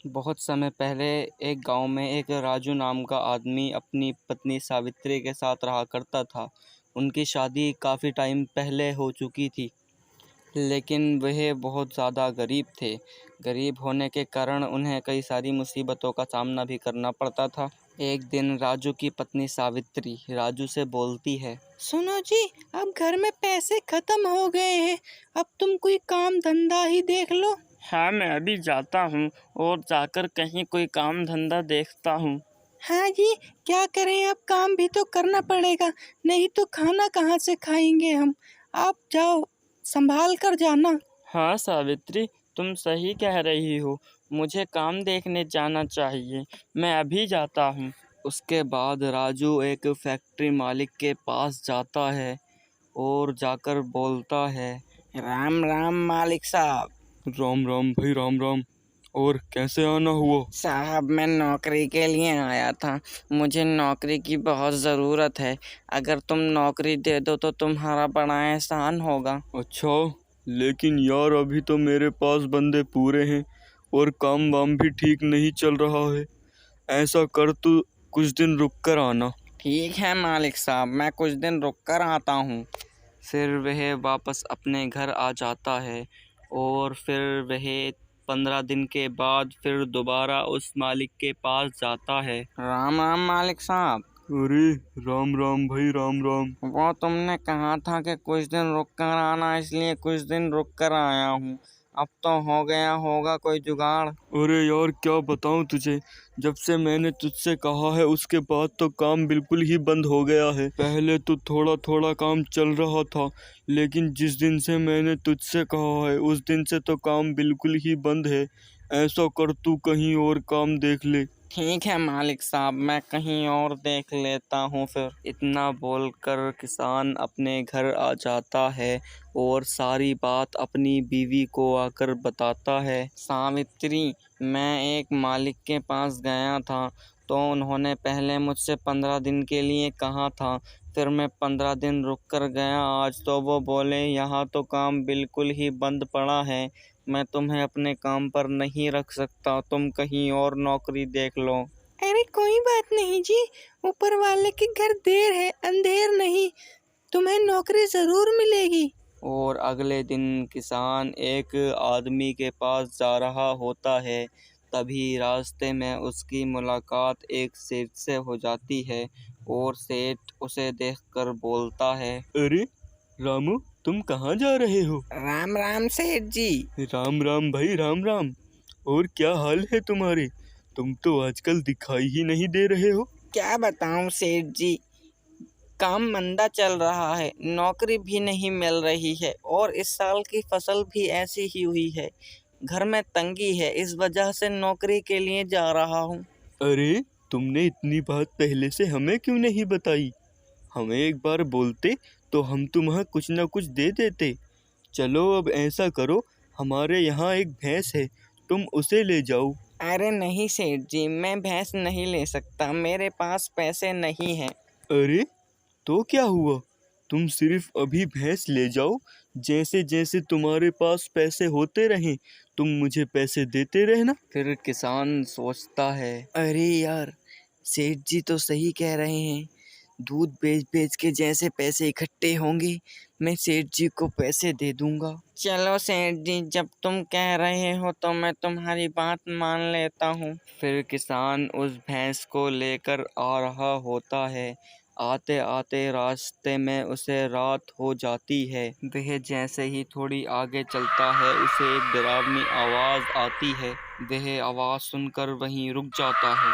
बहुत समय पहले एक गांव में एक राजू नाम का आदमी अपनी पत्नी सावित्री के साथ रहा करता था। उनकी शादी काफ़ी टाइम पहले हो चुकी थी, लेकिन वह बहुत ज़्यादा गरीब थे। गरीब होने के कारण उन्हें कई सारी मुसीबतों का सामना भी करना पड़ता था। एक दिन राजू की पत्नी सावित्री राजू से बोलती है, सुनो जी, अब घर में पैसे खत्म हो गए हैं, अब तुम कोई काम धंधा ही देख लो। हाँ, मैं अभी जाता हूँ और जाकर कहीं कोई काम धंधा देखता हूँ। हाँ जी, क्या करें, अब काम भी तो करना पड़ेगा, नहीं तो खाना कहाँ से खाएंगे हम। आप जाओ, संभाल कर जाना। हाँ सावित्री, तुम सही कह रही हो, मुझे काम देखने जाना चाहिए। मैं अभी जाता हूँ। उसके बाद राजू एक फैक्ट्री मालिक के पास जाता है और जाकर बोलता है, राम राम मालिक साहब। राम राम भाई, राम राम। और कैसे आना हुआ? साहब, मैं नौकरी के लिए आया था, मुझे नौकरी की बहुत ज़रूरत है। अगर तुम नौकरी दे दो तो तुम्हारा बड़ा एहसान होगा। अच्छा, लेकिन यार अभी तो मेरे पास बंदे पूरे हैं और काम वाम भी ठीक नहीं चल रहा है। ऐसा कर, तू कुछ दिन रुक कर आना। ठीक है मालिक साहब, मैं कुछ दिन रुक कर आता हूँ। फिर वह वापस अपने घर आ जाता है और फिर वह 15 दिन के बाद फिर दोबारा उस मालिक के पास जाता है। राम राम मालिक साहब। अरे राम राम भाई, राम राम। वो तुमने कहा था कि कुछ दिन रुक कर आना, इसलिए कुछ दिन रुक कर आया हूँ। अब तो हो गया होगा कोई जुगाड़। अरे यार, क्या बताऊं तुझे, जब से मैंने तुझसे कहा है उसके बाद तो काम बिल्कुल ही बंद हो गया है। पहले तो थोड़ा थोड़ा काम चल रहा था, लेकिन जिस दिन से मैंने तुझसे कहा है उस दिन से तो काम बिल्कुल ही बंद है। ऐसा कर, तू कहीं और काम देख ले। ठीक है मालिक साहब, मैं कहीं और देख लेता हूँ फिर। इतना बोलकर किसान अपने घर आ जाता है और सारी बात अपनी बीवी को आकर बताता है। सावित्री, मैं एक मालिक के पास गया था, तो उन्होंने पहले मुझसे 15 दिन के लिए कहा था। फिर मैं 15 दिन रुक कर गया आज, तो वो बोले यहाँ तो काम बिल्कुल ही बंद पड़ा है, मैं तुम्हें अपने काम पर नहीं रख सकता, तुम कहीं और नौकरी देख लो। अरे कोई बात नहीं जी, ऊपर वाले के घर देर है अंधेर नहीं, तुम्हें नौकरी ज़रूर मिलेगी। और अगले दिन किसान एक आदमी के पास जा रहा होता है। तभी रास्ते में उसकी मुलाकात एक सेठ से हो जाती है और सेठ उसे देखकर बोलता है, अरे रामू, तुम कहाँ जा रहे हो? राम राम सेठ जी। राम राम भाई, राम राम। और क्या हाल है तुम्हारे? तुम तो आजकल दिखाई ही नहीं दे रहे हो। क्या बताऊं सेठ जी, काम मंदा चल रहा है, नौकरी भी नहीं मिल रही है और इस साल की फसल भी ऐसी ही हुई है। घर में तंगी है, इस वजह से नौकरी के लिए जा रहा हूँ। अरे, तुमने इतनी बात पहले से हमें क्यों नहीं बताई? हमें एक बार बोलते तो हम तुम्हें कुछ न कुछ दे देते। चलो अब ऐसा करो, हमारे यहाँ एक भैंस है, तुम उसे ले जाओ। अरे नहीं सेठ जी, मैं भैंस नहीं ले सकता, मेरे पास पैसे नहीं हैं। अरे, तो क्या हुआ? तुम सिर्फ अभी भैंस ले जाओ, जैसे जैसे तुम्हारे पास पैसे होते रहें तुम मुझे पैसे देते रहना। फिर किसान सोचता है, अरे यार, सेठ जी तो सही कह रहे हैं, दूध बेच बेच के जैसे पैसे इकट्ठे होंगे, मैं सेठ जी को पैसे दे दूंगा। चलो सेठ जी, जब तुम कह रहे हो तो मैं तुम्हारी बात मान लेता हूँ। फिर किसान उस भैंस को लेकर आ रहा होता है। आते आते रास्ते में उसे रात हो जाती है। वह जैसे ही थोड़ी आगे चलता है उसे एक डरावनी आवाज़ आती है। वह आवाज़ सुनकर वहीं रुक जाता है।